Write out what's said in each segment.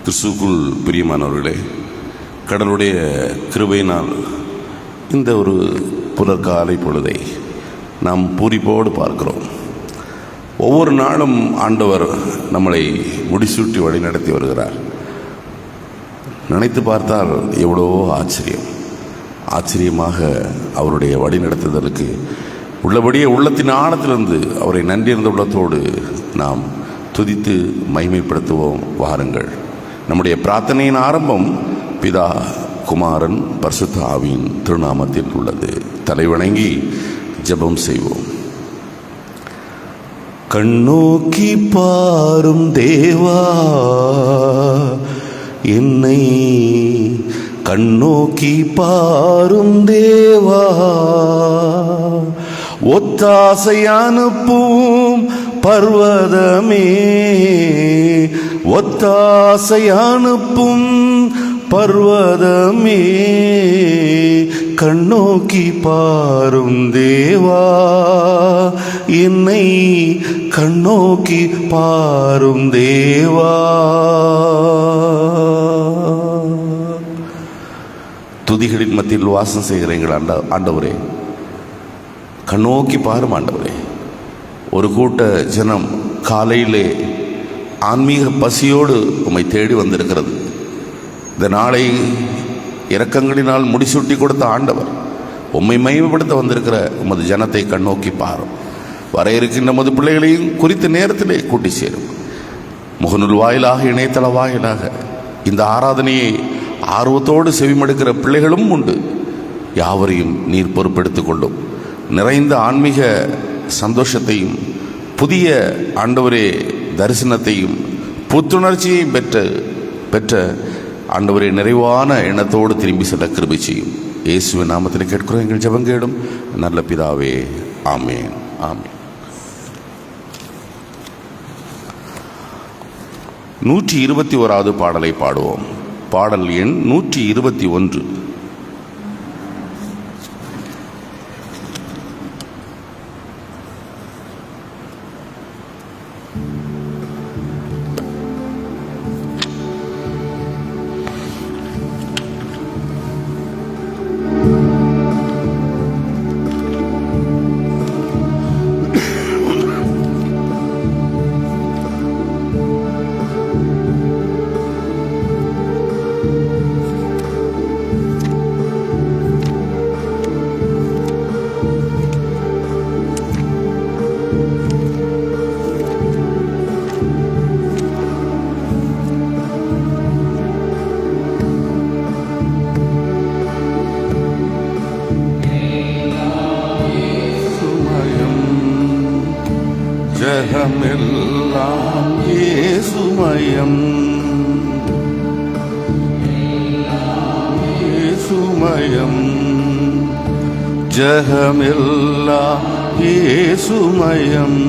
கிறிஸ்துவுக்குள் பிரியமானவர்களே, கடவுளுடைய கிருபையினால் இந்த ஒரு புலர்காலை பொழுதை நாம் பூரிப்போடு பார்க்கிறோம். ஒவ்வொரு நாளும் ஆண்டவர் நம்மளை முடிசூட்டி வழி நடத்தி வருகிறார். நினைத்து பார்த்தால் எவ்வளவோ ஆச்சரியமாக அவருடைய வழி நடத்துதலுக்கு உள்ளபடியே உள்ளத்தின் ஆழத்திலிருந்து அவரை நன்றியிருந்த உள்ளத்தோடு நாம் துதித்து மகிமைப்படுத்துவோம். வாருங்கள். நம்முடைய பிரார்த்தனையின் ஆரம்பம் பிதா, குமாரன், பரிசுத்த ஆவியின் திருநாமத்தில் உள்ளது. தலைவணங்கி ஜெபம் செய்வோம். கண்ணோக்கி பாரும் தேவா, என்னை கண்ணோக்கி பாரும் தேவா, ஒத்தாசை அனுப்பும் பர்வதமே, ஒத்தாசை அனுப்பும் பர்வதமே, கண்ணோக்கி பாரும் தேவா, என்னை கண்ணோக்கி பாரும் தேவா. துதிகளின் மத்தியில் வாசம் செய்கிற எங்கள் ஆண்டவரே, கண்ணோக்கி பாரும் ஆண்டவரே. ஒரு கூட்ட ஜனம் காலையிலே ஆன்மீக பசியோடு உம்மை தேடி வந்திருக்கிறது. இந்த நாளை இரக்கங்களினால் முடிசூட்டி கொடுத்த ஆண்டவர் உம்மை மகிமைப்படுத்த வந்திருக்கிற உமது ஜனத்தை கண்ணோக்கி பாரும். வர இருக்கின்ற நமது பிள்ளைகளையும் குறித்த நேரத்திலே கூட்டி சேரும். முகநூல் வாயிலாக, இணையதள வாயிலாக இந்த ஆராதனையை ஆர்வத்தோடு செவிமடுக்கிற பிள்ளைகளும் உண்டு. யாவரையும் நீர் பொறுப்பெடுத்துக் கொள்ளும். நிறைந்த ஆன்மீக சந்தோஷத்தையும் புதிய ஆண்டவரே தரிசனத்தையும் புத்துணர்ச்சியையும் பெற்ற ஆண்டவரே நிறைவான எண்ணத்தோடு திரும்பி செல்ல கிருபை செய்யும். இயேசுவின் நாமத்தில் கேட்கிறோம் எங்கள் ஜெபங்கேடும் நல்ல பிதாவே. ஆமேன், ஆமேன். 121வது பாடலை பாடுவோம். பாடல் எண் 121. ஜெகமெல்லாம் இயேசுமயம், இயேசுமயம், ஜெகமெல்லாம் இயேசுமயம்.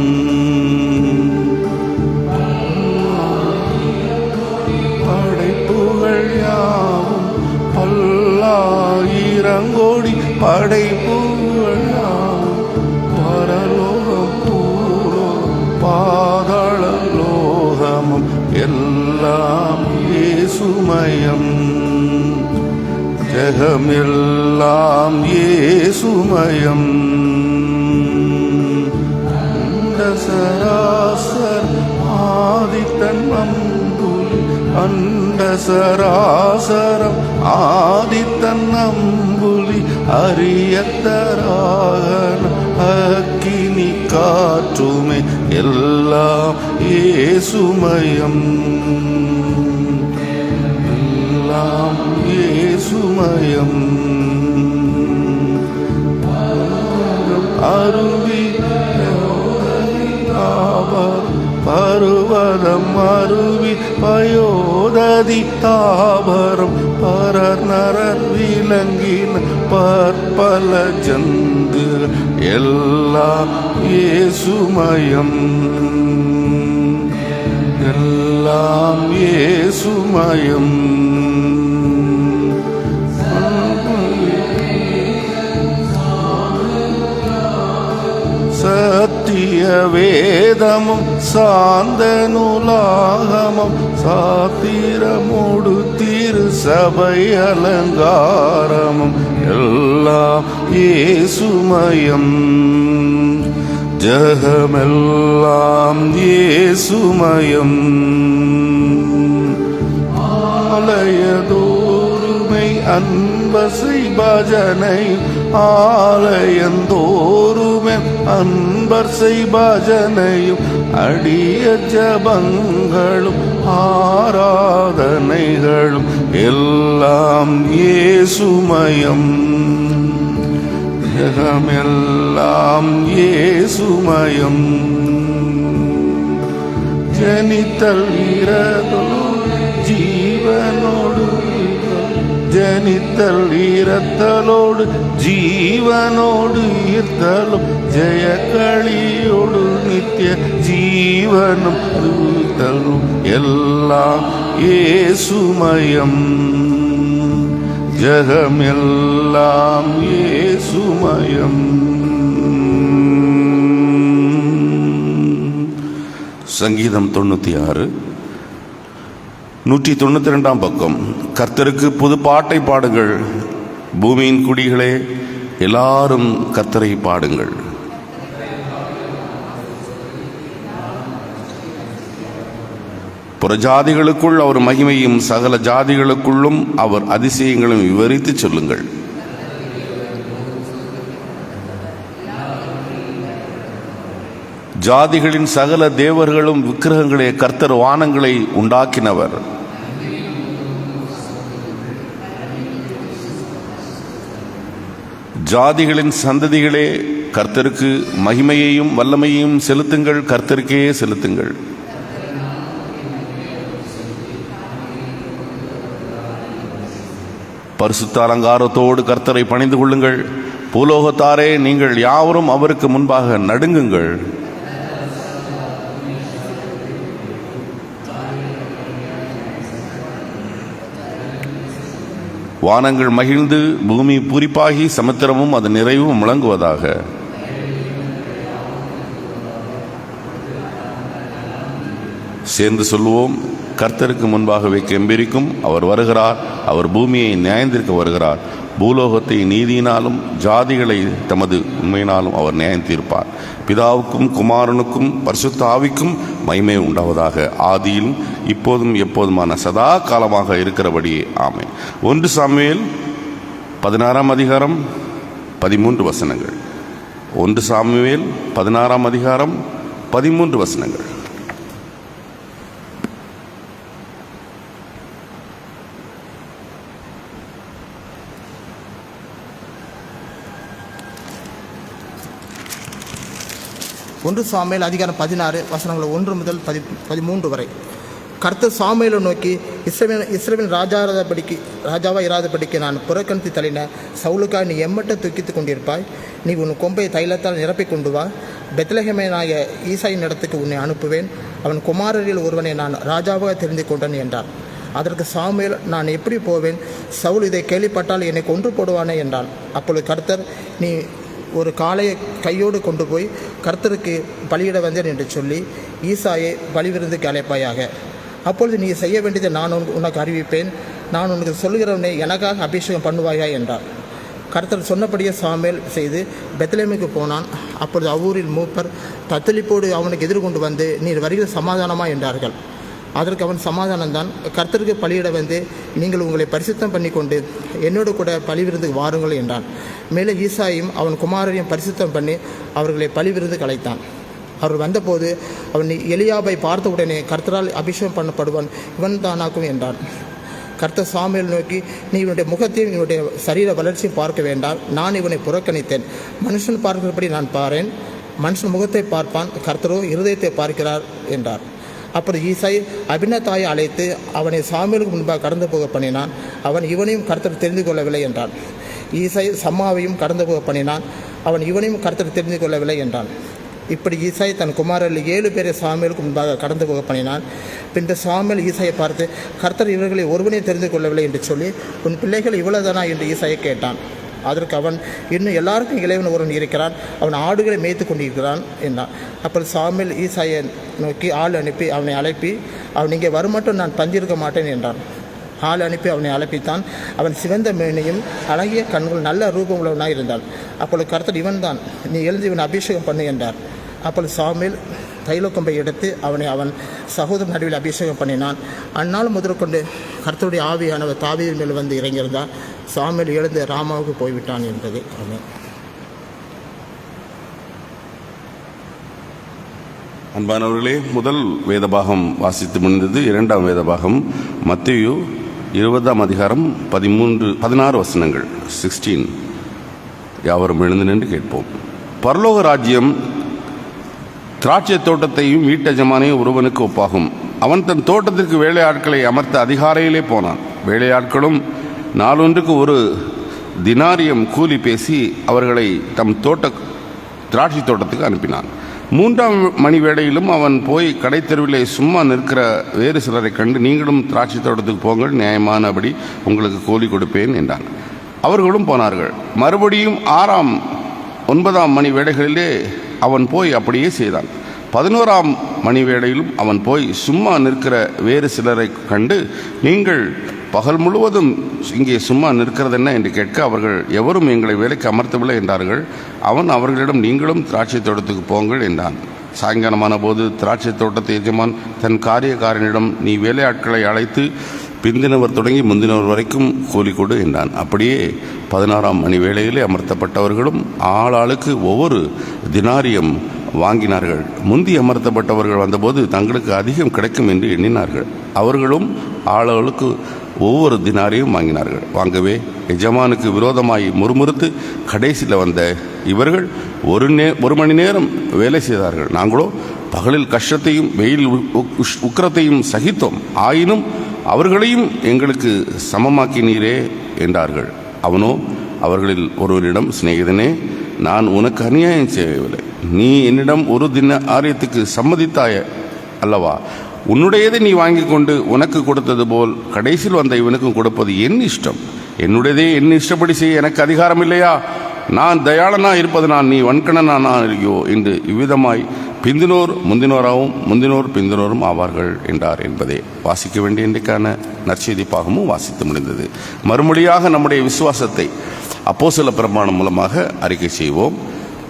படைப்புகள் யாவும் பல்லாயிரங்கோடி, படைப்புகள் யாவும் பரலோகம் பாதாள லோகமும் எல்லாம் இயேசுமயம், ஜெகமெல்லாம் இயேசுமயம். அண்டசராசர் ஆதித்தன் அம்புலி, அண்டசராசரம் ஆதித்தன் அம்புலி, அரியத்தராகன அக்கினி காற்றுமே எல்லாம் இயேசுமயம், எல்லாம் இயேசுமயம். அருவி பருவதம் அருவி பயோததி தாபரம், பரர் நரர் விலங்கின பற்பல ஜந்து எல்லாம் இயேசுமயம், எல்லாம் இயேசுமயம். சத்திய வேதமும் சாந்த நூலாகமும் சாத்திரமோடு திரு சபை அலங்காரமும் எல்லாம் இயேசுமயம். ஜெகமெல்லாம் இயேசுமயம். ஆலயதோறுமை அன்பசை பஜனை ஆலயந்தோறுமே அன்பர்சை பஜனையும் அடிய ஜபங்களும் ஆராதனைகளும் எல்லாம் இயேசுமயம். ஜெகமெல்லாம் இயேசுமயம். ஜனித்தல் இரத்தலோடு ஜீவனோடு ஜனித்தல் இரத்தலோடு ஜீவனோடு ஈர்த்தலும் ஜெயக்களியோடு நித்திய ஜீவனும் ஈர்த்தலும் எல்லாம் இயேசுமயம். ஜெகமெல்லாம் இயேசுமயம். சங்கீதம் 96 192 பக்கம். கர்த்தருக்கு புது பாட்டை பாடுங்கள், பூமியின் குடிகளே எல்லாரும் கர்த்தரை பாடுங்கள். புறஜாதிகளுக்குள் அவர் மகிமையும் சகல ஜாதிகளுக்குள்ளும் அவர் அதிசயங்களும் விவரித்து சொல்லுங்கள். ஜாதிகளின் சகல தேவர்களும் விக்கிரகங்களே, கர்த்தர் வானங்களை உண்டாக்கினவர். ஜாதிகளின் சந்ததிகளே, கர்த்தருக்கு மகிமையையும் வல்லமையையும் செலுத்துங்கள், கர்த்தருக்கே செலுத்துங்கள். பரிசுத்த அலங்காரத்தோடு கர்த்தரை பணிந்து கொள்ளுங்கள். பூலோகத்தாரே, நீங்கள் யாவரும் அவருக்கு முன்பாக நடுங்குங்கள். வானங்கள் மகிழ்ந்து பூமி பூரிப்பாகி சமுத்திரமும் அது நிறைவும் முழங்குவதாக. சேர்ந்து சொல்லுவோம், கர்த்தருக்கு முன்பாகவே கெம்பீரிக்கும். அவர் வருகிறார், அவர் பூமியை நியாயந்திருக்க வருகிறார். பூலோகத்தை நீதியினாலும் ஜாதிகளை தமது உண்மையினாலும் அவர் நியாயம் தீர்ப்பார். பிதாவுக்கும் குமாரனுக்கும் பரிசுத்த ஆவிக்கும் மகிமை உண்டாவதாக, ஆதியிலும் இப்போதும் எப்போதுமான சதா காலமாக இருக்கிறபடியே ஆமென். 1 சாமுவேல் 16 அதிகாரம் 13 வசனங்கள். 1 சாமுவேல் 16 அதிகாரம் 13 வசனங்கள். ஒன்று சாமுவேல் அதிகாரம் 16 வசனங்கள் 1 முதல் 13 வரை. கர்த்தர் சாமுவேலை நோக்கி, இஸ்ரவேல் ராஜாவாக இராதபடிக்கு நான் புறக்கணித்து தள்ளின சவுலுக்காக நீ எம்மட்ட தூக்கித்து கொண்டிருப்பாய். நீ உன் கொம்பை தைலத்தால் நிரப்பிக் கொண்டு வா. பெத்லெகேமியனாகிய ஈசாயின் இடத்துக்கு உன்னை அனுப்புவேன். அவன் குமாரரில் ஒருவனை நான் ராஜாவாக தெரிந்து கொண்டேன் என்றான். அதற்கு சாமுவேல், நான் எப்படி போவேன்? சவுல் இதை கேள்விப்பட்டால் என்னை கொன்று போடுவானே என்றான். அப்பொழுது கர்த்தர், நீ ஒரு காளையை கையோடு கொண்டு போய் கர்த்தருக்கு பலியிட வந்தேன் என்று சொல்லி ஈசாயை பலிவிருந்துக்கு அழைப்பாயாக. அப்பொழுது நீ செய்ய வேண்டியதை நான் உனக்கு அறிவிப்பேன். நான் உனக்கு சொல்கிறவனை எனக்காக அபிஷேகம் பண்ணுவாயா என்றார். கர்த்தர் சொன்னபடியே சாமுவேல் செய்து பெத்லெகேமுக்கு போனான். அப்பொழுது அவ்வூரில் மூப்பர் தத்தளிப்போடு அவனுக்கு எதிர்கொண்டு வந்து, நீர் வருகிற சமாதானமா என்றார்கள். அதற்கு அவன், சமாதானம்தான். கர்த்தருக்கு பலியிட வந்து நீங்கள் உங்களை பரிசுத்தம் பண்ணி கொண்டு என்னோடு கூட பலிவிருந்துக்கு வாருங்கள் என்றான். மேலே ஈசாயும் அவன் குமாரரையும் பரிசுத்தம் பண்ணி அவர்களை பலிவிருந்துக்கு அழைத்தான். அவர் வந்தபோது அவன் எலியாபை பார்த்த உடனே, கர்த்தரால் அபிஷேகம் பண்ணப்படுவான், இவன் தானாக்கும் என்றான். கர்த்தர் சாமுவேல் நோக்கி, நீ இவனுடைய முகத்தையும் இவனுடைய சரீர வளர்ச்சியும் பார்க்க வேண்டாம். நான் இவனை புறக்கணித்தேன். மனுஷன் பார்க்கிறபடி நான் பாரேன். மனுஷன் முகத்தை பார்ப்பான், கர்த்தரோ இருதயத்தை பார்க்கிறார் என்றார். அப்படி ஈசாய் அபினதாயை அழைத்து அவனை சாமுவேலுக்கு முன்பாக கடந்து போக பண்ணினான். அவன், இவனையும் கர்த்தர் தெரிந்து கொள்ளவில்லை என்றான். ஈசாய் சம்மாவையும் கடந்து போக பண்ணினான். அவன், இவனையும் கர்த்தர் தெரிந்து கொள்ளவில்லை என்றான். இப்படி ஈசாய் தன் குமாரரில் 7 பேரை சாமுவேலுக்கு முன்பாக கடந்து போக பண்ணினான். பின்பு சாமுவேல் ஈசாயை பார்த்து, கர்த்தர் இவர்களை ஒருவனையும் தெரிந்து கொள்ளவில்லை என்று சொல்லி, உன் பிள்ளைகள் இவ்வளவுதானா என்று ஈசாயை கேட்டான். அதற்கு அவன், இன்னும் எல்லாருக்கும் இளைவன் ஒருவன் இருக்கிறான், அவன் ஆடுகளை மேய்த்து கொண்டிருக்கிறான் என்றான். அப்போ சாமுவேல் ஈசாயை நோக்கி ஆள் அனுப்பி அவனை அழைப்பி, அவன் இங்கே வருமட்டும் நான் தங்கியிருக்க மாட்டேன் என்றான். ஆள் அனுப்பி அவனை அழைப்பித்தான். அவன் சிவந்த மேனியும் அழகிய கண்கள் நல்ல ரூபம் உள்ளவனாக இருந்தான். அப்பொழுது கர்த்தர், இவன் தான், நீ எழுந்து இவன் அபிஷேகம் பண்ணு என்றார். அப்பொழுது சாமுவேல் தைலக்கொம்பை எடுத்து அவன் சகோதரன் நடுவில் அபிஷேகம் பண்ணினான். அந்நாள் முதற்கொண்டு கர்த்தருடைய ஆவியானவர் தாவீதின் மேல் வந்து இறங்கியிருந்தார். சாமுவேல் எழுந்து ராமாவுக்கு போய்விட்டான் என்பது. ஆமென். அன்பானவர்களே, முதல் வேதபாகம் வாசித்து முடிந்தது. இரண்டாம் வேதபாகம் மத்தேயு 20ஆம் அதிகாரம் 16 வசனங்கள் 16. யாவரும் எழுந்து நின்று கேட்போம். பரலோக ராஜ்யம் திராட்சை தோட்டத்தையும் வீட்டஜமானையும் ஒருவனுக்கு ஒப்பாகும். அவன் தன் தோட்டத்திற்கு வேலையாட்களை அமர்த்த அதிகாலையிலே போனான். வேலையாட்களும் நாளொன்றுக்கு 1 தினாரியம் கூலி பேசி அவர்களை தம் திராட்சை தோட்டத்துக்கு அனுப்பினான். 3ஆம் மணி வேளையிலும் அவன் போய் கடைத்தெருவிலே சும்மா நிற்கிற வேறு சிலரை கண்டு, நீங்களும் திராட்சை தோட்டத்துக்கு போங்கள், நியாயமானபடி உங்களுக்கு கூலி கொடுப்பேன் என்றான். அவர்களும் போனார்கள். மறுபடியும் 6ஆம் 9ஆம் மணி வேளைகளிலே அவன் போய் அப்படியே செய்தான். 11ஆம் மணி வேளையிலும் அவன் போய் சும்மா நிற்கிற வேறு சிலரை கண்டு, நீங்கள் பகல் முழுவதும் இங்கே சும்மா நிற்கிறதென்ன என்று கேட்க, அவர்கள் எவரும் எங்களை வேலைக்கு அமர்த்தவில்லை என்றார்கள். அவன் அவர்களிடம், நீங்களும் திராட்சை தோட்டத்துக்கு போங்கள் என்றான். சாயங்காலமான போது திராட்சை தோட்டத்தை எஜமான் தன் காரியக்காரனிடம், நீ வேலையாட்களை அழைத்து பிந்தினவர் தொடங்கி முந்தினவர் வரைக்கும் கூலி கொடு என்றான். அப்படியே 16ஆம் மணி வேளையிலே அமர்த்தப்பட்டவர்களும் ஆளாளுக்கு ஒவ்வொரு தினாரியம் வாங்கினார்கள். முந்தி அமர்த்தப்பட்டவர்கள் வந்தபோது தங்களுக்கு அதிகம் கிடைக்கும் என்று எண்ணினார்கள். அவர்களும் ஆளாளுக்கு ஒவ்வொரு தினாரையும் வாங்கவே எஜமானுக்கு விரோதமாய் முறுமுறுத்து கடைசியில் வந்த இவர்கள் 1 மணி நேரம் வேலை செய்தார்கள். நாங்களோ பகலில் கஷ்டத்தையும் வெயில் உக்கிரத்தையும் சகித்தோம், ஆயினும் அவர்களையும் எங்களுக்கு சமமாக்கினீரே என்றார்கள். அவனோ அவர்களில் ஒருவரிடம், சிநேகிதனே, நான் உனக்கு அநியாயம் செய்யவில்லை. நீ என்னிடம் 1 தினாரியத்துக்கு சம்மதித்தாய அல்லவா? உன்னுடையதை நீ வாங்கி கொண்டு உனக்கு கொடுத்தது போல் கடைசியில் வந்த இவனுக்கும் கொடுப்பது என் இஷ்டம். என்னுடையதே என் இஷ்டப்படி செய்ய எனக்கு அதிகாரம் இல்லையா? நான் தயாளனா இருப்பதனால் நீ வன்கணனா இல்லையோ என்று இவ்விதமாய் பிந்தினோர் முந்தினோராகவும் முந்தினோர் பிந்தினோரும் ஆவார்கள் என்றார் என்பதே வாசிக்க வேண்டிய இன்றைக்கான நற்செய்தி பாகமும் வாசித்து முடிந்தது. மறுமொழியாக நம்முடைய விசுவாசத்தை அப்போஸ்தல பிரமாணம் மூலமாக அறிக்கை செய்வோம்.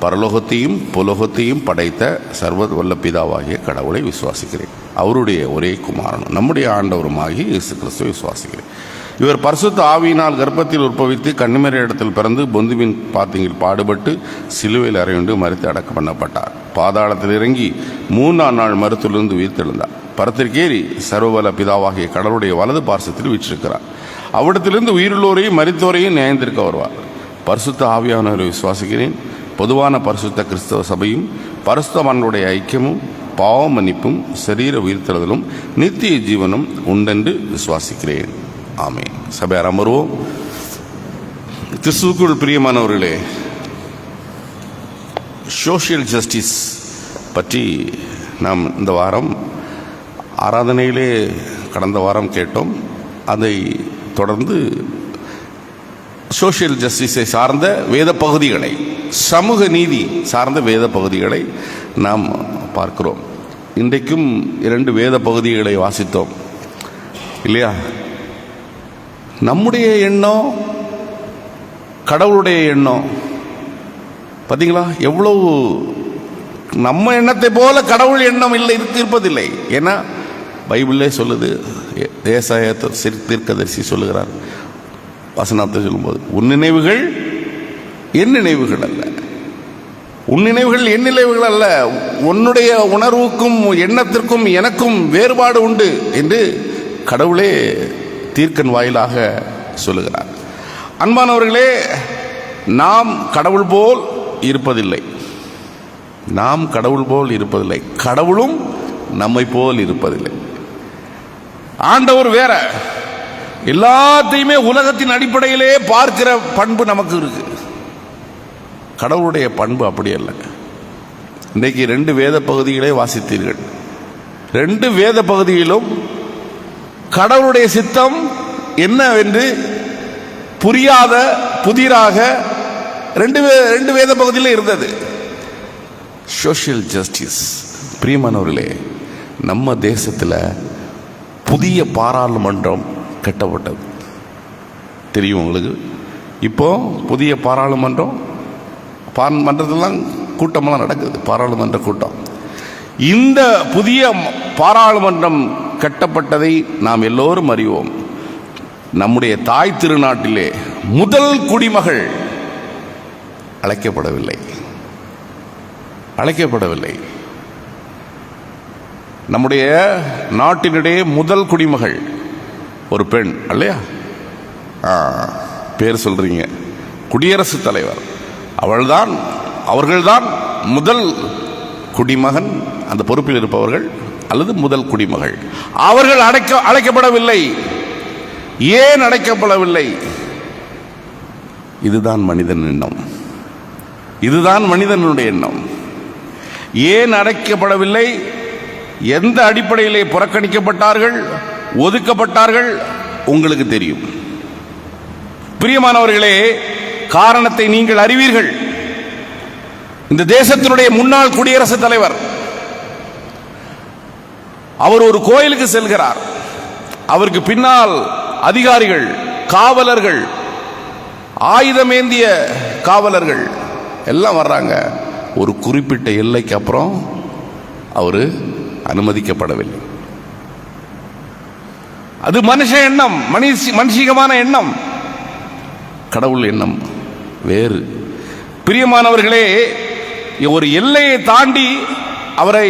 பரலோகத்தையும் புலோகத்தையும் படைத்த சர்வ வல்ல பிதாவாகிய கடவுளை விசுவாசிக்கிறேன். அவருடைய ஒரே குமாரனும் நம்முடைய ஆண்டவருமாகிய இயேசு கிறிஸ்துவை விசுவாசிக்கிறேன். இவர் பரிசுத்த ஆவியினால் கர்ப்பத்தில் உற்பவித்து கன்னிமரி இடத்தில் பிறந்து பொந்துவின் பாத்தியில் பாடுபட்டு சிலுவையில் அறையுண்டு மரித்து அடக்கம் பண்ணப்பட்டார். பாதாளத்தில் இறங்கி 3ஆம் நாள் மருத்துவலிருந்து உயிர்த்தெழுந்தார். பரத்திற்கேறி சர்வவல்ல பிதாவாகிய கடவுளுடைய வலது பார்சத்தில் வீற்றிருக்கிறார். அவ்விடத்திலிருந்து உயிருள்ளோரையும் மரித்தோரையும் நியாயந்திருக்க வருவார். பரிசுத்த ஆவியானவரை விசுவாசிக்கிறேன். பொதுவான பரிசுத்த கிறிஸ்தவ சபையும் பரிசுத்தவான்களுடைய ஐக்கியமும் பாவ மன்னிப்பும் சரீர உயிர்த்தெழுதலும் நித்திய ஜீவனும் உண்டென்று விசுவாசிக்கிறேன். ஆமென். சபையார் அமர்வோம். கிறிஸ்துவுக்குள் பிரியமானவர்களே, சோஷியல் ஜஸ்டிஸ் பற்றி நாம் இந்த வாரம் ஆராதனையிலே கடந்த வாரம் கேட்டோம். அதை தொடர்ந்து சோஷியல் ஜஸ்டிஸை சார்ந்த வேத பகுதிகளை, சமூக நீதி சார்ந்த வேத பகுதிகளை நாம் பார்க்கிறோம். இன்றைக்கும் 2 வேத பகுதிகளை வாசித்தோம் இல்லையா? நம்முடைய எண்ணம், கடவுளுடைய எண்ணம் பார்த்தீங்களா? எவ்வளவு நம்ம எண்ணத்தை போல கடவுள் எண்ணம் இல்லை, இருப்பதில்லை. ஏன்னா பைபிளே சொல்லுது, ஏசாயா தீர்க்கதரிசி சொல்லுகிறார் வசனத்தை சொல்லும்போது, உன் நினைவுகள் என் நினைவுகள் அல்ல, உன் நினைவுகள் என் நினைவுகள் அல்ல, உன்னுடைய உணர்வுக்கும் எண்ணத்திற்கும் எனக்கும் வேறுபாடு உண்டு என்று கடவுளே தீர்க்கன் வாயிலாக சொல்லுகிறார். அன்பானவர்களே, நாம் கடவுள் போல் இருப்பதில்லை. நாம் கடவுள் போல் இருப்பதில்லை, கடவுளும் நம்மை போல் இருப்பதில்லை. ஆண்டவர் வேற, எல்லாத்தையுமே உலகத்தின் அடிப்படையிலே பார்க்கிற பண்பு நமக்கு இருக்கு. கடவுளுடைய பண்பு அப்படி அல்ல. இன்றைக்கு 2 வேத பகுதிகளை வாசித்தீர்கள். 2 வேத பகுதியிலும் கடவுளுடைய சித்தம் என்னவென்று புரியாத புதிராக ரெண்டு வேத பகுதியில் இருந்தது. Social justice. பிரியமானவர்களே, நம்ம தேசத்தில் புதிய பாராளுமன்றம் கட்டப்பட்டது தெரியும் உங்களுக்கு. இப்போ புதிய பாராளுமன்றத்திலாம் கூட்டமெல்லாம் நடக்குது, பாராளுமன்ற கூட்டம். இந்த புதிய பாராளுமன்றம் கட்டப்பட்டதை நாம் எல்லோரும் அறிவோம். நம்முடைய தாய் திருநாட்டிலே முதல் குடிமகள் அழைக்கப்படவில்லை. நம்முடைய நாட்டினுடைய முதல் குடிமகள் ஒரு பெண் இல்லையா? பேர் சொல்றீங்க, குடியரசுத் தலைவர். அவர்கள்தான் முதல் குடிமகன், அந்த பொறுப்பில் இருப்பவர்கள் அல்லது முதல் குடிமகள். அவர்கள் அழைக்கப்படவில்லை. ஏன் அழைக்கப்படவில்லை? இதுதான் மனிதன் எண்ணம், இதுதான் மனிதனுடைய எண்ணம். ஏன் அழைக்கப்படவில்லை? எந்த அடிப்படையிலே புறக்கணிக்கப்பட்டார்கள், ஒதுக்கப்பட்டார்கள் உங்களுக்கு தெரியும். பிரியமானவர்களே, காரணத்தை நீங்கள் அறிவீர்கள். இந்த தேசத்தினுடைய முன்னாள் குடியரசுத் தலைவர் அவர் ஒரு கோயிலுக்கு செல்கிறார். அவருக்கு பின்னால் அதிகாரிகள், காவலர்கள், ஆயுதமேந்திய காவலர்கள் எல்லாம் வர்றாங்க. ஒரு குறிப்பிட்ட எல்லைக்கு அப்புறம் அவர் அனுமதிக்கப்படவில்லை. அது மனுஷ எண்ணம், மனுஷிகமான எண்ணம். கடவுள் எண்ணம் வேறு. பிரியமானவர்களே, ஒரு எல்லையை தாண்டி அவரை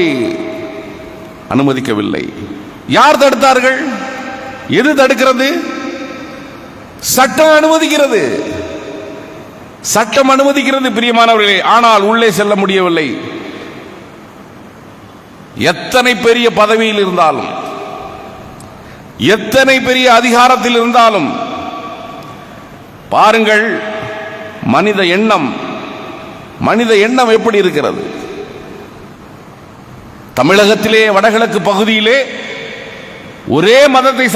அனுமதிக்கவில்லை. யார் தடுத்தார்கள்? எது தடுக்கிறது? சட்டம் அனுமதிக்கிறது. சட்டம் அனுமதிக்கிறது பிரியமானவர்களே. ஆனால் உள்ளே செல்ல முடியவில்லை. எத்தனை பெரிய பதவியில் இருந்தாலும், எத்தனை பெரிய அதிகாரத்தில் இருந்தாலும் பாருங்கள், மனித எண்ணம் எப்படி இருக்கிறது. தமிழகத்திலே வடகிழக்கு பகுதியிலே ஒரே மதத்தை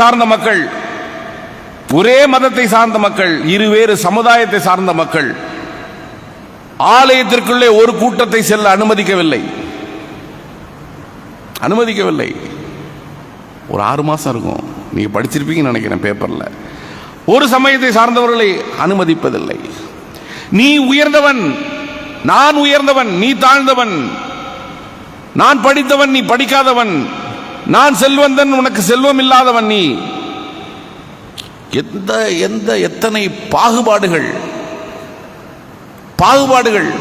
சார்ந்த மக்கள், இருவேறு சமுதாயத்தை சார்ந்த மக்கள் ஆலயத்திற்குள்ளே ஒரு கூட்டத்தை செல்ல அனுமதிக்கவில்லை. ஒரு 6 மாசம் இருக்கும், நீங்க படிச்சிருப்பீங்கன்னு நினைக்கிறேன் பேப்பர்ல. ஒரு சமயத்தை சார்ந்தவர்களை அனுமதிப்பதில்லை. நீ உயர்ந்தவன், நான் உயர்ந்தவன், நீ தாழ்ந்தவன், நான் படித்தவன், நீ படிக்காதவன், நான் செல்வந்தன், உனக்கு செல்வம் இல்லாதவன், நீ எத்தனை பாகுபாடுகள்.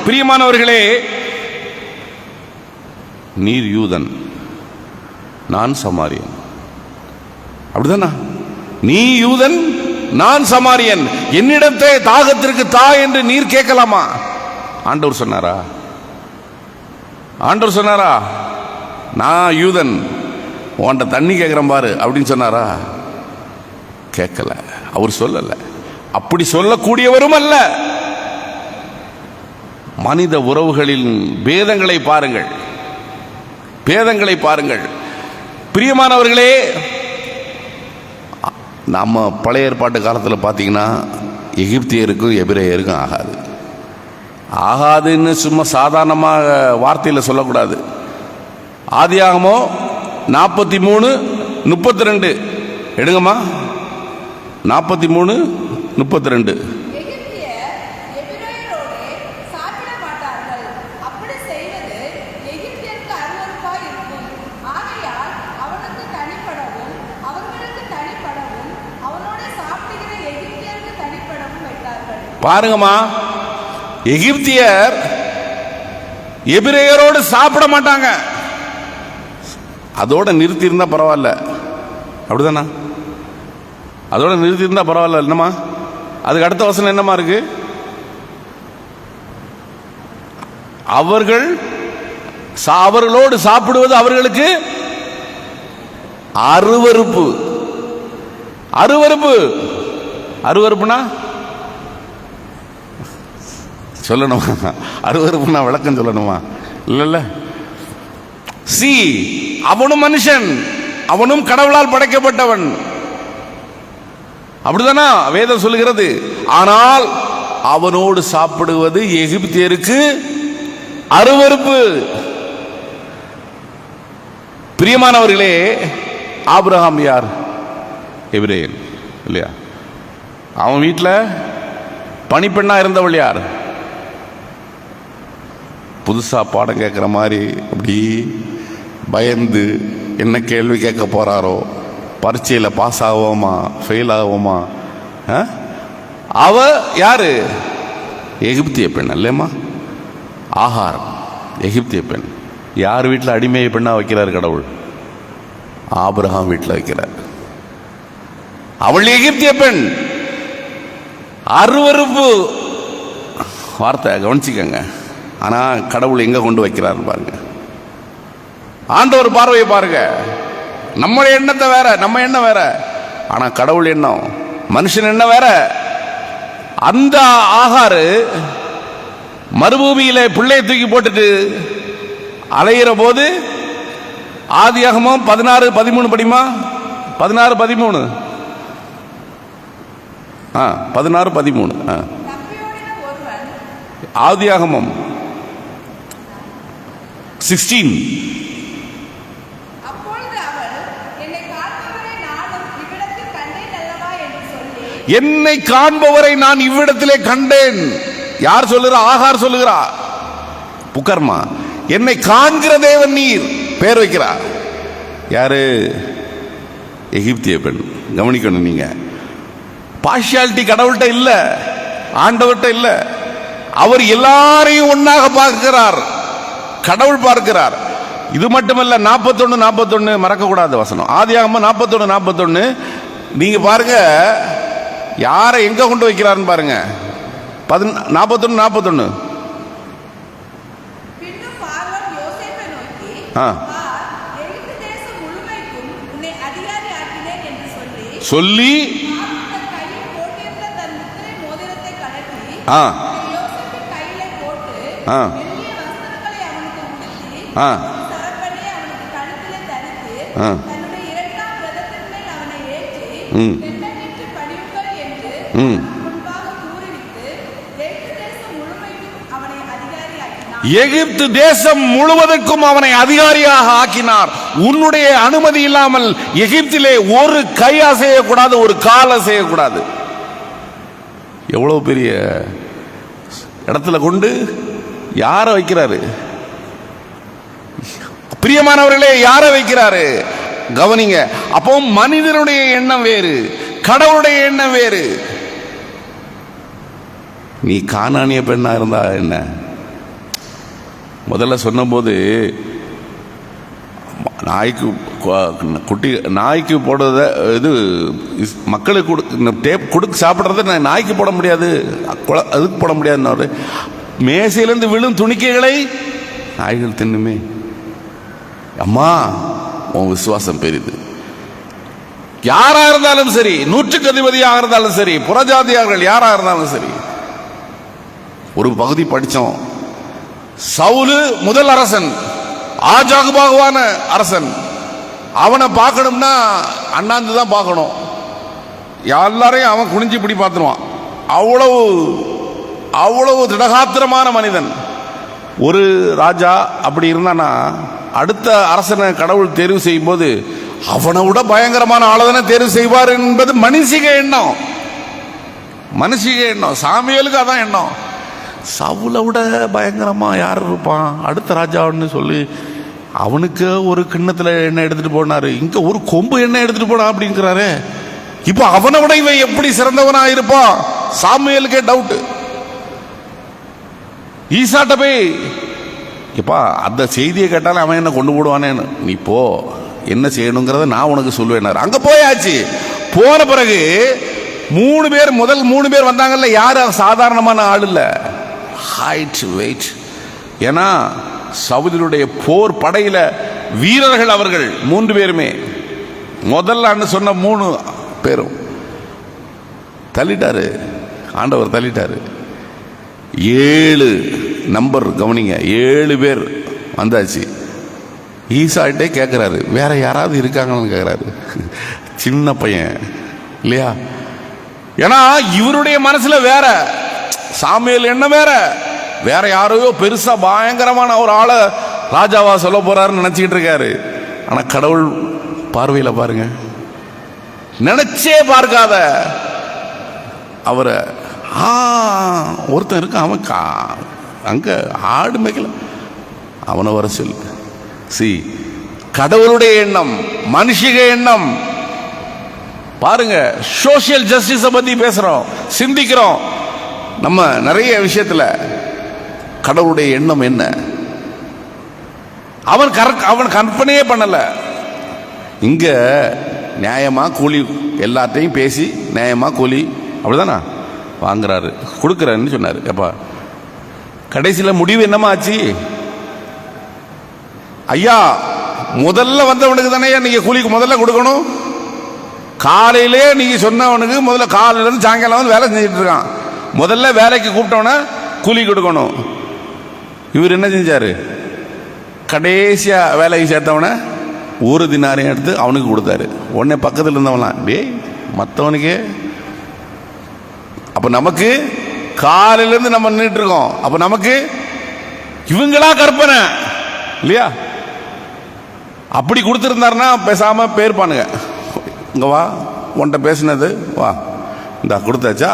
பிரியமானவர்களே, நீர் யூதன், நான் சமாரியன், அப்படிதானா? நீ யூதன், நான் சமாரியன், என்னிடத்தை தாகத்திற்கு தா என்று நீர் கேட்கலாமா? ஆண்டவர் சொன்னாரா? நான் யூதன், உன்கிட்ட தண்ணி கேட்கிறேன் பாரு அப்படின்னு சொன்னாரா? கேட்கல. அவர் சொல்லல. அப்படி சொல்லக்கூடியவரும் அல்ல. மனித உறவுகளின் பேதங்களை பாருங்கள். பிரியமானவர்களே, நம்ம பழைய ஏற்பாட்டு காலத்தில் பார்த்தீங்கன்னா எகிப்தியருக்கும் எபிரேயருக்கும் ஆகாதுன்னு சும்மா சாதாரணமாக வார்த்தையில் சொல்லக்கூடாது. ஆதியாகமோ 43:32 எடுங்கம்மா. 43:32. பாருங்கம்மா, எகிப்தியர் எபிரேயரோடு சாப்பிட மாட்டாங்க. அதோட நிறுத்தி இருந்தா பரவாயில்ல, அப்படிதானா? அதோட நிறுத்தி இருந்தா பரவாயில்ல. என்னமா அதுக்கு அடுத்த வசனம் என்னமா இருக்கு? அவர்களோடு சாப்பிடுவது அவர்களுக்கு அருவருப்பு. அருவருப்புனா சொல்லணுமா? அருவருப்புனா விளக்கம் சொல்லணுமா? இல்ல. அவனும் மனுஷன், அவனும் கடவுளால் படைக்கப்பட்டவன், அப்படிதானா வேதம் சொல்லுகிறது. ஆனால் அவனோடு சாப்பிடுவது எகிப்தியருக்கு அருவருப்பு. பிரியமானவர்களே, ஆபிரகாம் யார்? எபிரேயன் இல்லையா? அவன் வீட்டில் பணிப்பெண்ணா இருந்தவள் யார்? புதுசா பாடம் கேட்குற மாதிரி அப்படி பயந்து என்ன கேள்வி கேட்க போறாரோ, பரீட்சையில் பாஸ் ஆகுவோமா ஃபெயில் ஆகுவோமா? அவ யாரு? எகிப்திய பெண் அல்லேம்மா. ஆகார் எகிப்திய பெண். யார் வீட்டில் அடிமையை பெண்ணா வைக்கிறார் கடவுள்? ஆபிரகாம் வீட்டில் வைக்கிறார். அவள் எகிப்திய பெண். அருவருப்பு வார்த்தை, கவனிச்சுக்கங்க. ஆனா கடவுள் எங்க கொண்டு வைக்கிறார் பாருங்க. ஆண்டவர் பார்வையை பாருங்க. நம்ம எண்ணத்தை வேற, நம்ம எண்ணம் வேற. ஆனா கடவுள் எண்ணம், மனுஷன் என்ன வேற. அந்த ஆகாரு மறுபூமியில பிள்ளையை தூக்கி போட்டுட்டு அலையிற போது, ஆதியாகமம் 16:13 படிமா? 16:13 16:13 ஆதியாகமம் 16. என்னை காண்பவரை நான் இவ்விடத்திலே கண்டேன். யார் சொல்லுறா? ஆகார் சொல்லுகிறா. புக்கர்மா, என்னை காண்கிற தேவன் நீர் பேர் வைக்கிறா. யாரு? எகிப்திய பெண். கவனிக்கணும் நீங்க. பார்ஷியாலிட்டி கடவுள்கிட்ட இல்ல, ஆண்டவர்கிட்ட இல்ல. அவர் எல்லாரையும் ஒன்னாக பார்க்கிறார். கடவுள் பார்க்கிறார். இது மட்டுமல்ல, 41:41 மறக்க கூடாத வசனம். ஆதியாகமம் 41:41 நீங்க பாருங்க. யாரை எங்க கொண்டு வைக்கிறார்னு பாருங்க. 41:41 சொல்லி எகிப்து தேசம் முழுவதற்கும் அவனை அதிகாரியாக ஆக்கினார். உன்னுடைய அனுமதி இல்லாமல் எகிப்திலே ஒரு கை அசையக்கூடாது, ஒரு கால் அசையக்கூடாது. எவ்வளவு பெரிய இடத்துல கொண்டு யார வைக்கிறாரு? பிரியமானவர்களே, யார வைக்கிறாரு? கவனிங்க. அப்போ மனிதனுடைய எண்ணம் வேறு, கடவுளுடைய எண்ணம் வேறு. நீ கானானிய பெண்ணா இருந்தா என்ன? முதல்ல சொன்னபோது நாய்க்கு போடுறத இது மக்களுக்கு கொடுக்க சாப்பிட்றத நாய்க்கு போட முடியாது, அதுக்கு போட முடியாது. மேசையிலிருந்து விழும் துணிக்கைகளை நாய்கள் தின்னுமே. அம்மா, உன் விசுவாசம் பெரிது. யாரா இருந்தாலும் சரி, 100க்கு அதிபதியாக இருந்தாலும் சரி, புறஜாதியார்கள் யாரா இருந்தாலும் சரி. ஒரு பகுதி படிச்சோம். சவுலு முதல் அரசன், ஆஜாகுபாகுவான அரசன். அவனை பார்க்கணும்னா அண்ணாந்து தான் பார்க்கணும். எல்லாரையும் அவன் குனிஞ்சு இப்படி பார்த்துருவான். அவ்வளவு அவ்வளவு திடகாத்திரமான மனிதன். ஒரு ராஜா அப்படி இருந்தானா, அடுத்த அரசனை கடவுள் தேர்வு செய்யும் போது அவனை விட பயங்கரமான ஆளுதனை தேர்வு செய்வார் என்பது மனுஷிக எண்ணம். மனுஷிக எண்ணம். சாமியலுக்கு அதான் எண்ணம். சவுலை விட பயங்கரமா யார் இருப்பான் அடுத்த ராஜான்னு சொல்லி அவனுக்கு ஒரு கிண்ணத்துல எண்ணெய் எடுத்துட்டு போனாரு, இங்க ஒரு கொம்பு எண்ணெய் எடுத்துட்டு போனா அப்படிங்கிறாரு. இப்ப அவனை விட இவன் எப்படி சிறந்தவனா இருப்பான்? சாமுவேலுக்கே டவுட். ஈசாட்ட போய் இப்பா அந்த செய்தியை கேட்டாலும் அவன் என்ன கொண்டு போடுவானேன்னு, நீ போ, என்ன செய்யணுங்கிறத நான் உனக்கு சொல்லுவேன். அங்க போயாச்சு. போன பிறகு 3 பேர், முதல் 3 பேர் வந்தாங்கல்ல, யாரும் சாதாரணமான ஆள் இல்ல, ஹைட் வெயிட். ஏன்னா சவுலுடைய போர் படையில வீரர்கள் அவர்கள் 3 பேருமே. முதல்ல சொன்ன 3 பேரும் தள்ளிட்டாரு, ஆண்டவர் தள்ளிட்டாரு. 7 நம்பர் கவனிங்க, 7 பேர் வந்தாச்சு. ஈசாட்டே கேட்கிறாரு, வேற யாராவது இருக்காங்கன்னு கேட்கிறாரு. சின்ன பையன் இல்லையா? ஏன்னா இவருடைய மனசுல வேற, சாமுவேல் எண்ணம் வேற. வேற யாரையோ பெருசா பயங்கரமான ஒரு ஆளை ராஜாவா சொல்ல போறாருன்னு நினைச்சுக்கிட்டு இருக்காரு. ஆனா கடவுள் பார்வையில பாருங்க, நினைச்சே பார்க்காத அவரை ஒருத்தன் இருக்கான், அவன் அங்க ஆடு மேய்க்கல, அவனை வர சொல்லு. சி, கடவுளுடைய எண்ணம், மனுஷிக எண்ணம் பாருங்க. சோசியல் ஜஸ்டிஸை பத்தி பேசுறோம், சிந்திக்கிறோம். நம்ம நிறைய விஷயத்துல கடவுளுடைய எண்ணம் என்ன, அவன் கற்பனையே பண்ணல. இங்க நியாயமா கூலி எல்லாத்தையும் பேசி நியாயமா கூலி அப்படிதானா வாங்குறாரு, கொடுக்குறாருன்னு சொன்னாரு. எப்பா கடைசியில் முடிவு என்னமா ஆச்சு? ஐயா, முதல்ல வந்தவனுக்கு தானே நீங்க கூலிக்கு முதல்ல கொடுக்கணும். காலையிலே நீங்க சொன்னவனுக்கு முதல்ல காலையில இருந்து சாயங்காலம் வந்து வேலை செஞ்சுட்டு இருக்கான். முதல்ல வேலைக்கு கூப்பிட்டவன கூலி கொடுக்கணும். இவர் என்ன செஞ்சாரு? கடைசியா வேலைக்கு சேர்த்தவன ஒரு தினாரையும் எடுத்து அவனுக்கு கொடுத்தாரு. உடனே பக்கத்தில் இருந்தவன்லாம் டேய் மற்றவனுக்கே. அப்ப நமக்கு காலையில இருந்து நம்ம நின்றுட்டு இருக்கோம். அப்ப நமக்கு இவங்களா கற்பனை இல்லையா? அப்படி கொடுத்துருந்தாருன்னா பேசாம போயிருப்பானுங்க. இங்க வா, உன்கிட்ட பேசினது வா, இந்த கொடுத்தாச்சா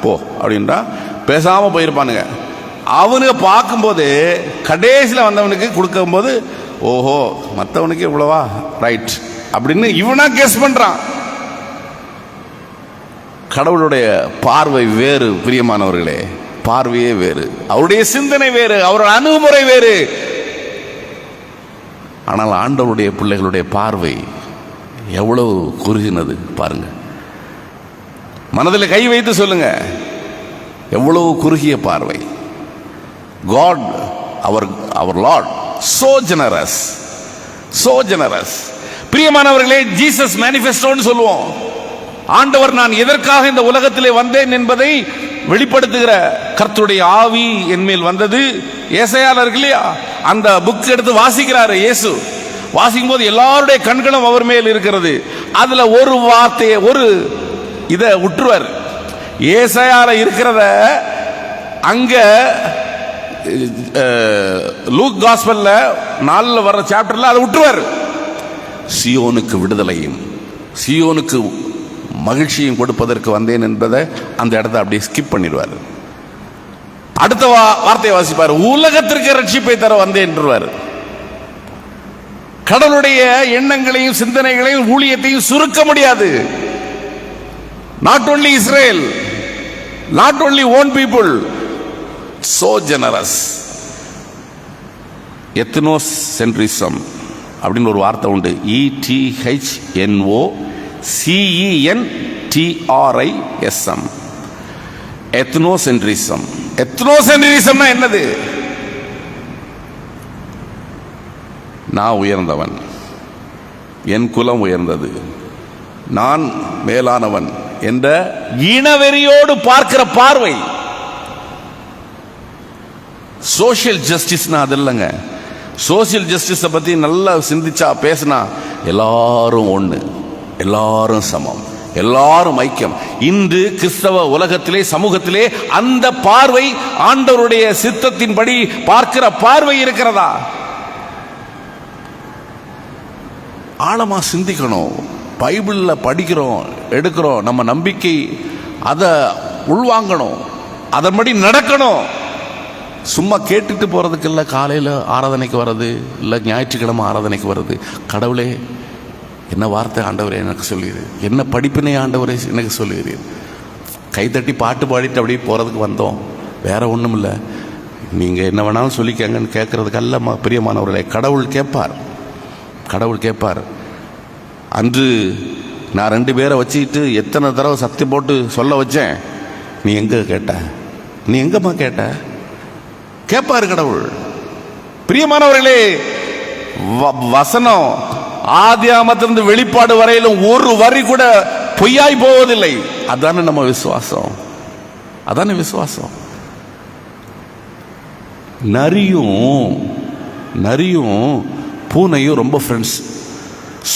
போ அப்படின்றா பேசாம போயிருப்பானுங்க. அவனுக்கு பார்க்கும்போது கடைசியில் வந்தவனுக்கு கொடுக்கும்போது ஓஹோ மற்றவனுக்கு இவ்வளவா ரைட் அப்படின்னு இவனா கெஸ் பண்றான். கடவுளுடைய பார்வை வேறு பிரியமானவர்களே, பார்வையே வேறு, அவருடைய சிந்தனை வேறு, அவருடைய அணுகுமுறை வேறு. ஆனால் ஆண்டவருடைய பிள்ளைகளுடைய பார்வை எவ்வளவு குறுகினது பாருங்க. மனதில் கை வைத்து சொல்லுங்க, எவ்வளவு குறுகிய பார்வை. God, our Lord, so generous, so generous. பிரியமானவர்களே, ஜீசஸ் மேனிஃபெஸ்டோன்னு சொல்லுவோம். ஆண்டவர் நான் எதற்காக இந்த உலகத்திலே வந்தேன் என்பதை வெளிப்படுத்துகிற கர்த்தருடைய ஆவி என் மேல் வந்தது. ஏசாயால இருக்கு இல்லையா, அந்த புக் எடுத்து வாசிக்கிறாரு இயேசு. வாசிக்கும் போது எல்லாருடைய கண்களும் அவர் மேல் இருக்கிறது. அதுல ஒரு வார்த்தையை ஒரு இதை விட்டுருவார். ஏசாயால இருக்கிறத அங்க லூக் காஸ்பல்ல 4 வர்ற சாப்டர்ல அதை விட்டுருவார். சியோனுக்கு விடுதலையும் சியோனுக்கு மகிழ்ச்சியும் கொடுப்பதற்கு வந்தேன் என்பதை அந்த இடத்தை அப்படியே ஸ்கிப் பண்ணிடுவார். அடுத்த வார்த்தையை வாசிப்பார், உலகத்திற்கு ரட்சிப்பை தர வந்தேன் என்றுவார். கடவுளுடைய எண்ணங்களையும் சிந்தனைகளையும் ஊழியத்தையும் சுருக்க முடியாது. Not only Israel, not only own people, so generous. எத்னோசென்ட்ரிசம் அப்படின்னு ஒரு வார்த்தை உண்டு. ETHNOCENTRISM. எத்னோசென்ட்ரிசம். எத்னோசென்ட்ரிசம்னா என்னது? நான் உயர்ந்தவன், என் குலம் உயர்ந்தது, நான் மேலானவன் என்ற இனவெறியோடு பார்க்கிற பார்வை. சோசியல் ஜஸ்டிஸ்னா அது இல்லைங்க. சோசியல் ஜஸ்டிஸை பத்தி நல்லா சிந்திச்சா பேசினா எல்லாரும் ஒண்ணு, எல்லாரும் சமம், எல்லாரும் ஐக்கியம். இன்று கிறிஸ்தவ உலகத்திலே சமூகத்திலே அந்த பார்வை, ஆண்டவருடைய சித்தத்தின்படி பார்க்கிற பார்வை இருக்கிறதா? ஆழமா சிந்திக்கணும். பைபிள்ல படிக்கிறோம், எடுக்கிறோம், நம்ம நம்பிக்கை அதை உள்வாங்கணும், அதன்படி நடக்கணும். சும்மா கேட்டுட்டு போறதுக்கு இல்லை. காலையில் ஆராதனைக்கு வர்றது இல்லை, ஞாயிற்றுக்கிழமை ஆராதனைக்கு வர்றது. கடவுளே என்ன வார்த்தை ஆண்டவரே எனக்கு சொல்லுகிறீர், என்ன படிப்பினை ஆண்டவரே எனக்கு சொல்லுகிறீர். கைத்தட்டி பாட்டு பாடிட்டு அப்படியே போகிறதுக்கு வந்தோம், வேற ஒன்றும் இல்லை. நீங்கள் என்ன வேணாலும் சொல்லிக்கங்கன்னு கேட்கறதுக்கு அல்ல பிரியமானவர்களே. கடவுள் கேட்பார், கடவுள் கேட்பார். அன்று நான் 2 பேரை வச்சுக்கிட்டு எத்தனை தடவை சக்தி போட்டு சொல்ல வச்சேன், நீ எங்கே கேட்ட, நீ எங்கம்மா கேட்ட? கேட்பாரு கடவுள். பிரியமானவர்களே, வசனம் ஆதியாகமத்திலிருந்து வெளிப்பாடு வரையிலும் ஒரு வரி கூட பொய்யாய் போவதில்லை. அதானே நம்ம விசுவாசம், அதானே விசுவாசம். நரியும் பூனையும் ரொம்ப ஃப்ரெண்ட்ஸ்.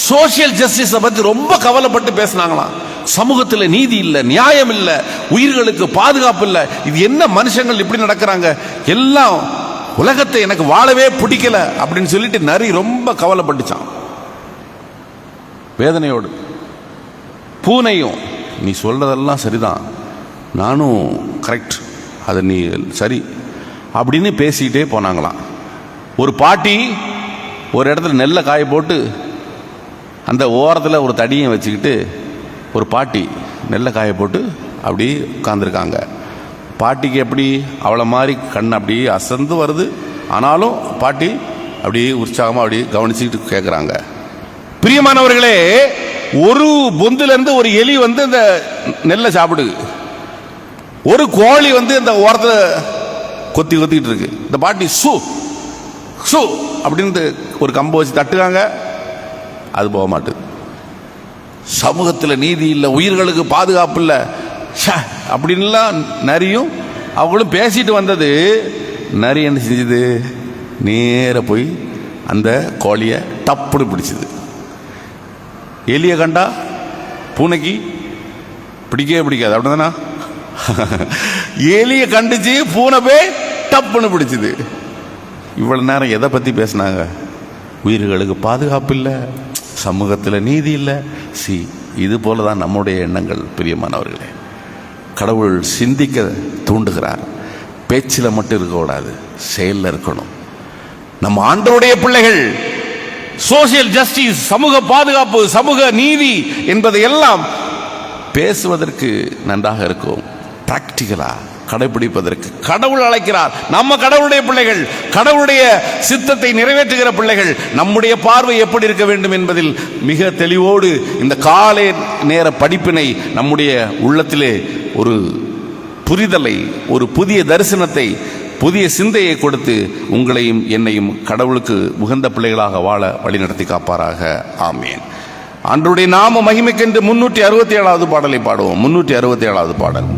சோசியல் ஜஸ்டிஸை பத்தி ரொம்ப கவலைப்பட்டு பேசினாங்களாம். சமூகத்தில் நீதி இல்லை, நியாயம் இல்லை, உயிர்களுக்கு பாதுகாப்பு இல்லை. இது என்ன மனுஷங்கள் இப்படி நடக்கிறாங்க, எல்லாம் உலகத்தை எனக்கு வாழவே பிடிக்கல அப்படின்னு சொல்லிட்டு நரி ரொம்ப கவலைப்பட்டுச்சான் வேதனையோடு. பூனையும் நீ சொல்றதெல்லாம் சரிதான், நானும் கரெக்ட், அது நீ சரி அப்படின்னு பேசிக்கிட்டே போனாங்களாம். ஒரு பாட்டி ஒரு இடத்துல நெல்லை காய போட்டு அந்த ஓரத்தில் ஒரு தடியை வச்சுக்கிட்டு ஒரு பாட்டி நெல்லை காய போட்டு அப்படி உட்காந்துருக்காங்க. பாட்டிக்கு எப்படி அவளை மாதிரி கண் அப்படி அசந்து வருது, ஆனாலும் பாட்டி அப்படியே உற்சாகமாக அப்படி கவனிச்சுக்கிட்டு கேட்குறாங்க. பிரியமானவர்களே, ஒரு பொந்துலேருந்து ஒரு எலி வந்து இந்த நெல்லை சாப்பிடுது, ஒரு கோழி வந்து இந்த ஓரத்தில் கொத்திக்கிட்டு இருக்கு. இந்த பாட்டி சு சு அப்படின்னு ஒரு கம்பை வச்சு தட்டுக்காங்க, அது போக மாட்டுது. சமூகத்தில் நீதி இல்லை, உயிர்களுக்கு பாதுகாப்பு இல்லை அப்படின்லாம் நரியும் அவங்களும் பேசிட்டு வந்தது. நரி என்ன செஞ்சது, நேர போய் அந்த கோழியை டப்புன்னு பிடிச்சது. எலியை கண்டா பூனைக்கு பிடிக்கவே பிடிக்காது, அப்படிதானா? எலியை கண்டுச்சு, பூனை போய் டப்புன்னு பிடிச்சது. இவ்வளவு நேரம் எதை பற்றி பேசினாங்க? உயிர்களுக்கு பாதுகாப்பு இல்லை, சமூகத்தில் நீதி இல்லை. இது போல தான் நம்முடைய எண்ணங்கள். பிரியமானவர்களே, கடவுள் சிந்திக்க தூண்டுகிறார். பேச்சில் மட்டும் இருக்கக்கூடாது, செயலில் இருக்கணும். நம்ம ஆண்டவருடைய பிள்ளைகள் சோசியல் ஜஸ்டிஸ், சமூக பாதுகாப்பு, சமூக நீதி என்பதை எல்லாம் பேசுவதற்கு நன்றாக இருக்கும். பிராக்டிகலா கடைபிடிப்பதற்கு கடவுள் அழைக்கிறார். நம்ம கடவுளுடைய பிள்ளைகள், கடவுளுடைய சித்தத்தை நிறைவேற்றுகிற பிள்ளைகள். நம்முடைய பார்வை எப்படி இருக்க வேண்டும் என்பதில் மிக தெளிவோடு இந்த காலை நேர படிப்பினை நம்முடைய உள்ளத்திலே ஒரு புரிதலை, ஒரு புதிய தரிசனத்தை, புதிய சிந்தையை கொடுத்து உங்களையும் என்னையும் கடவுளுக்கு உகந்த பிள்ளைகளாக வாழ வழிநடத்தி காப்பாராக. ஆமேன். ஆண்டவருடைய நாம மகிமைக்கென்று 367வது பாடலை பாடுவோம். 367வது பாடல்.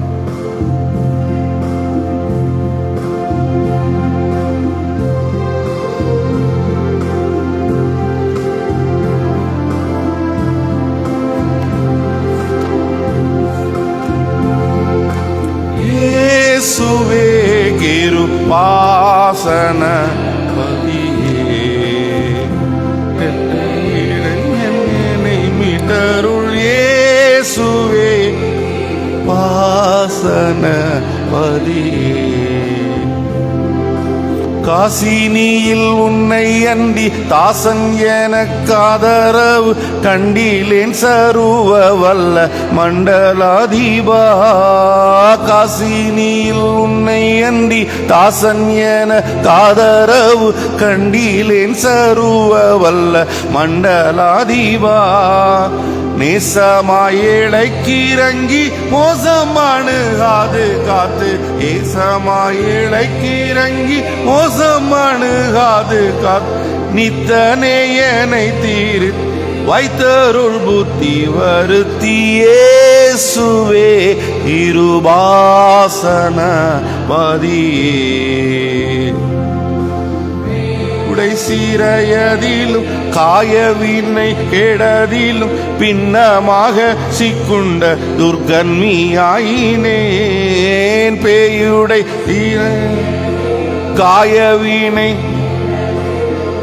இயேசுவே கிருபாசன பதியே, என்னை மீட்டருள். இயேசுவே பாசன பதியே, காசினியில் உன்னை அண்டி தாசன் எனக்காதரவு கண்டிலேன் சருவ வல்ல மண்டலாதிபா. காசினியில் உன்னை அண்டி தாசன் எனக்காதரவு கண்டிலேன் சருவ வல்ல மண்டலாதிபா. நேசமாயிழைக்கிறங்கி மோசமானுகாது காத்து, ஏசமாயிழைக்கிறங்கி மோசமானுகாது காத்து, நித்தனேயனை தீரு வைத்தருள் புத்தி வருத்தியேசுவே இருபாசன பதியே. சீரையதிலும் காயவினை கெடதிலும் பின்னமாக சிக்குண்ட துர்கன்மியாயினேன். பேயுடை காயவினை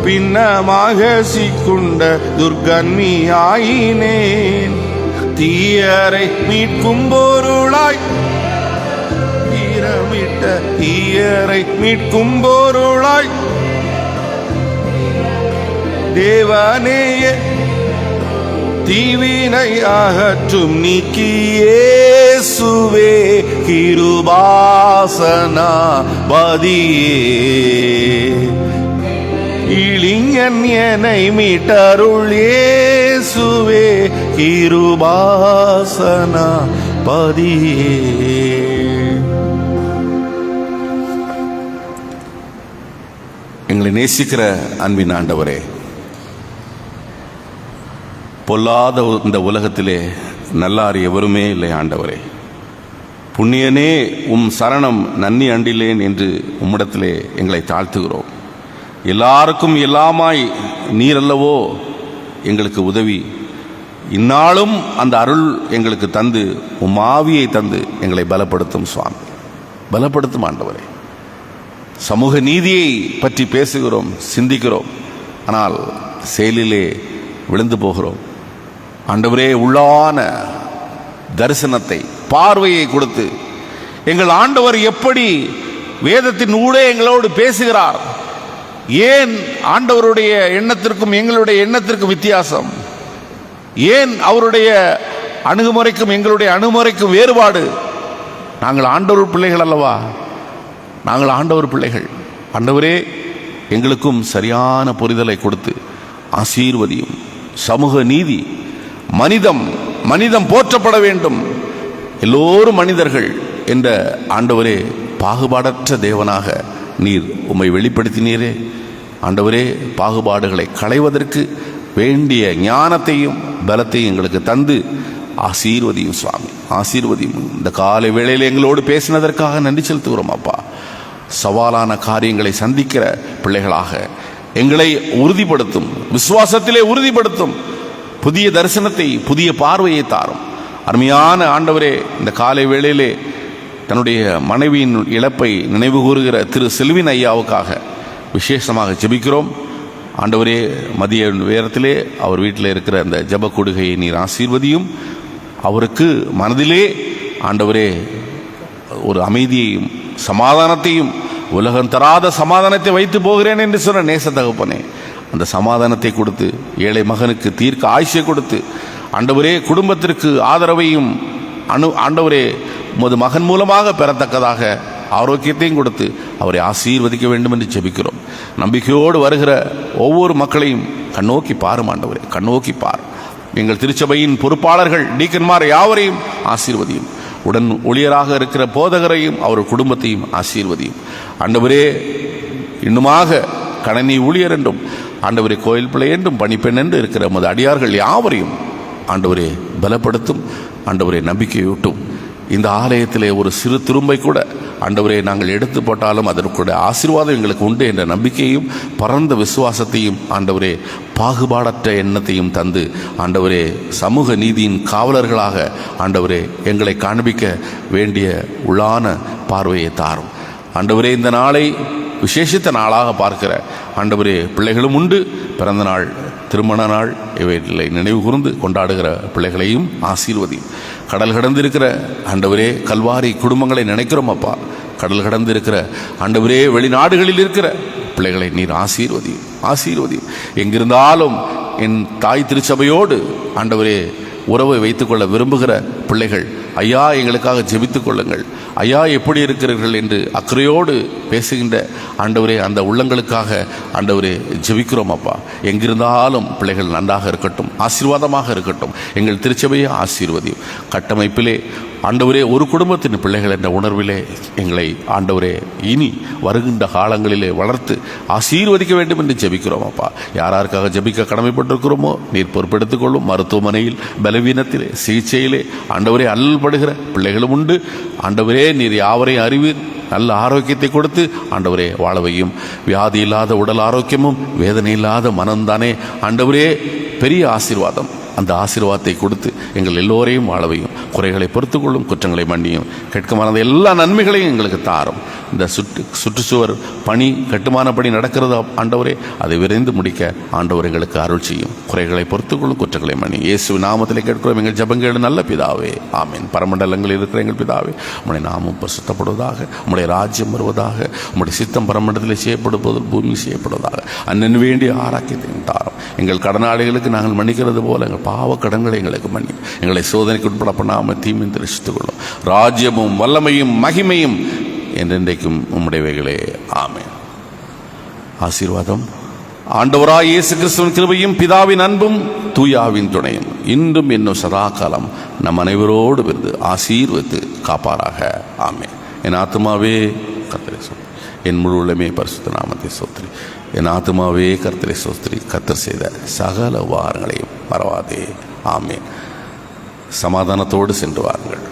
பின்னமாக சிக்குண்ட துர்கன்மியாயினேன். தீயரை மீட்கும் பொருளாய் ஈரமிட்ட தீயரை மீட்கும் பொருளாய் தேவனேய தீவினை அகற்றும் நீக்கியேசுவே கிருபாசனா பதியே. இளிஞன் என்னை மீட்டருள் இயேசுவே கிருபாசனா பதியே. எங்களை நேசிக்கிற அன்பின் ஆண்டவரே, பொல்லாத இந்த உலகத்திலே நல்லார் எவருமே இல்லை ஆண்டவரே. புண்ணியனே உம் சரணம் நன்னி அண்டிலேன் என்று உம்மிடத்திலே எங்களை தாழ்த்துகிறோம். எல்லாருக்கும் எல்லாமாய் நீரல்லவோ எங்களுக்கு உதவி. இந்நாளும் அந்த அருள் எங்களுக்கு தந்து உம் ஆவியை தந்து எங்களை பலப்படுத்தும் சுவாமி. பலப்படுத்தும் ஆண்டவரே. சமூக நீதியை பற்றி பேசுகிறோம், சிந்திக்கிறோம், ஆனால் செயலிலே விழுந்து போகிறோம். ஆண்டவரே, உள்ளான தரிசனத்தை, பார்வையை கொடுத்து எங்கள் ஆண்டவர் எப்படி வேதத்தின் ஊடே எங்களோடு பேசுகிறார், ஏன் ஆண்டவருடைய எண்ணத்திற்கும் எங்களுடைய எண்ணத்திற்கும் வித்தியாசம், ஏன் அவருடைய அணுகுமுறைக்கும் எங்களுடைய அணுகுமுறைக்கும் வேறுபாடு? நாங்கள் ஆண்டவர் பிள்ளைகள் அல்லவா? நாங்கள் ஆண்டவர் பிள்ளைகள். ஆண்டவரே, எங்களுக்கும் சரியான புரிதலை கொடுத்து ஆசீர்வதியும். சமூக நீதி, மனிதம் போற்றப்பட வேண்டும், எல்லோரும் மனிதர்கள் என்ற ஆண்டவரே பாகுபாடற்ற தேவனாக நீர் உம்மை வெளிப்படுத்தினீரே. ஆண்டவரே, பாகுபாடுகளை களைவதற்கு வேண்டிய ஞானத்தையும் பலத்தையும் எங்களுக்கு தந்து ஆசீர்வதியும் சுவாமி, ஆசீர்வதியும். இந்த காலை வேளையில் எங்களோடு பேசினதற்காக நன்றி செலுத்துகிறோம் அப்பா. சவாலான காரியங்களை சந்திக்கிற பிள்ளைகளாக எங்களை உறுதிப்படுத்தும், விசுவாசத்திலே உறுதிப்படுத்தும். புதிய தரிசனத்தை, புதிய பார்வையை தாரும். அருமையான ஆண்டவரே, இந்த காலை வேளையிலே தன்னுடைய மனைவியின் இழப்பை நினைவு கூறுகிற திரு செல்வின் ஐயாவுக்காக விசேஷமாக ஜெபிக்கிறோம். ஆண்டவரே, மதிய நேரத்திலே அவர் வீட்டில் இருக்கிற அந்த ஜெப கொடுகையை நீர் ஆசீர்வதியும். அவருக்கு மனதிலே ஆண்டவரே ஒரு அமைதியையும் சமாதானத்தையும், உலகம் தராத சமாதானத்தை வைத்து போகிறேன் என்று சொன்ன நேச தகப்பனே, அந்த சமாதானத்தை கொடுத்து ஏழை மகனுக்கு தீர்க்க ஆயுஷை கொடுத்து ஆண்டவரே குடும்பத்திற்கு ஆதரவையும் ஆண்டவரே உமது மகன் மூலமாக பெறத்தக்கதாக ஆரோக்கியத்தையும் கொடுத்து அவரை ஆசீர்வதிக்க வேண்டும் என்று ஜெபிக்கிறோம். நம்பிக்கையோடு வருகிற ஒவ்வொரு மக்களையும் கண்ணோக்கி பாரும் ஆண்டவரே, கண்ணோக்கி பார். எங்கள் திருச்சபையின் பொறுப்பாளர்கள், டீக்கன்மார் யாவரையும் ஆசீர்வதியும். உடன் ஊழியராக இருக்கிற போதகரையும் அவர் குடும்பத்தையும் ஆசீர்வதியும். ஆண்டவரே, இன்னுமாக கணனி ஊழியர் என்றும் ஆண்டவரே கோயில் பிள்ளை என்றும் பணிப்பெண் என்று இருக்கிற உமது அடியார்கள் யாவரையும் ஆண்டவரே பலப்படுத்தும். ஆண்டவரே, நம்பிக்கையூட்டும். இந்த ஆலயத்திலே ஒரு சிறு துரும்பை கூட ஆண்டவரே நாங்கள் எடுத்து போட்டாலும் அதற்குடைய ஆசீர்வாதம் எங்களுக்கு உண்டு என்ற நம்பிக்கையும் பரந்த விசுவாசத்தையும் ஆண்டவரே பாகுபாடற்ற எண்ணத்தையும் தந்து ஆண்டவரே சமூக நீதியின் காவலர்களாக ஆண்டவரே எங்களை காண்பிக்க வேண்டிய உள்ளான பார்வையை தாரும். ஆண்டவரே, இந்த நாளை விசேஷித்த நாளாக பார்க்கிற ஆண்டவரே பிள்ளைகளும் உண்டு. பிறந்த நாள், திருமண நாள் இவைகளை நினைவு கூர்ந்து கொண்டாடுகிற பிள்ளைகளையும் ஆசீர்வதியும். கடல் கடந்திருக்கிற ஆண்டவரே கல்வாரி குடும்பங்களை நினைக்கிறோம் அப்பா. கடல் கடந்திருக்கிற ஆண்டவரே வெளிநாடுகளில் இருக்கிற பிள்ளைகளை நீர் ஆசீர்வதியும், ஆசீர்வதியும். எங்கிருந்தாலும் என் தாய் திருச்சபையோடு ஆண்டவரே உறவை வைத்துக்கொள்ள விரும்புகிற பிள்ளைகள், ஐயா எங்களுக்காக ஜெபித்துக் கொள்ளுங்கள், ஐயா எப்படி இருக்கிறீர்கள் என்று அக்கறையோடு பேசுகின்ற ஆண்டவரே அந்த உள்ளங்களுக்காக ஆண்டவரே ஜெபிக்கிறோம் அப்பா. எங்கிருந்தாலும் பிள்ளைகள் நன்றாக இருக்கட்டும், ஆசீர்வாதமாக இருக்கட்டும். எங்கள் திருச்சபையை ஆசீர்வதியும். கட்டமைப்பிலே ஆண்டவரே ஒரு குடும்பத்தின் பிள்ளைகள் என்ற உணர்விலே எங்களை ஆண்டவரே இனி வருகின்ற காலங்களிலே வளர்த்து ஆசீர்வதிக்க வேண்டும் என்று ஜெபிக்கிறோம் அப்பா. யாராருக்காக ஜெபிக்க கடமைப்பட்டிருக்கிறோமோ நீர் பொறுப்பெடுத்துக் கொள்ளும். மருத்துவமனையில் பலவீனத்திலே சிகிச்சையிலே ஆண்டவரே அல்லல்படுகிற பிள்ளைகளும் உண்டு. ஆண்டவரே, நீர் யாவரையும் அறிவீர். நல்ல ஆரோக்கியத்தை கொடுத்து ஆண்டவரே வாழவையும். வியாதி இல்லாத உடல் ஆரோக்கியமும் வேதனை இல்லாத மனம்தானே ஆண்டவரே பெரிய ஆசீர்வாதம். அந்த ஆசீர்வாதத்தை கொடுத்து எங்கள் எல்லோரையும் வாழவையும். குறைகளை பொறுத்துக்கொள்ளும், குற்றங்களை மன்னியும். கேட்க மறந்த எல்லா நன்மைகளையும் எங்களுக்கு தாரும். இந்த சுற்றுச்சுவர் பணி, கட்டுமான பணி நடக்கிறது ஆண்டவரே, அதை விரைந்து முடிக்க ஆண்டவர் எங்களுக்கு அருள் செய்யும். குறைகளை பொறுத்துக்கொள்ளும், குற்றங்களை மன்னி. இயேசு நாமத்திலே கேட்கிறோம் எங்கள் ஜெபங்கள் நல்ல பிதாவே, ஆமீன். பரமண்டலங்களில் இருக்கிற எங்கள் பிதாவே, உம்முடைய நாமம் பரிசுத்தப்படுவதாக, உம்முடைய ராஜ்யம் வருவதாக, உம்முடைய சித்தம் பரமண்டலத்தில் செய்யப்படுவது பூமி செய்யப்படுவதாக. அண்ணன் வேண்டிய ஆரோக்கியத்தையும் தாரும். எங்கள் கடனாளிகளுக்கு நாங்கள் மன்னிக்கிறது போல எங்கள் பாவ கடன்களை எங்களுக்கு மன்னி. எங்களை சோதனைக்கு உட்பட பண்ணாமல் தீமையும் தரிசித்துக் கொள்ளும். ராஜ்யமும் வல்லமையும் மகிமையும் என்றென்றைக்கும் உம்முடையவைகளே, ஆமென். ஆசீர்வாதம். ஆண்டவராய் இயேசு கிறிஸ்துவின் கிருபையும் பிதாவின் அன்பும் தூயாவின் துணையும் இன்றும் இன்னும் சதா காலம் நம் அனைவரோடு இருந்து ஆசீர்வதித்து காப்பாராக, ஆமென். என் ஆத்துமாவே கர்த்தரை சோத்திரி, என் முழு உள்ளமே பரிசுத்த நாமத்தை சோத்திரி. என் ஆத்துமாவே கர்த்தரை சோத்திரி, கர்த்தர் செய்த சகல உபகாரங்களையும் மறவாதே, ஆமென். சமாதானத்தோடு சென்று வாருங்கள்.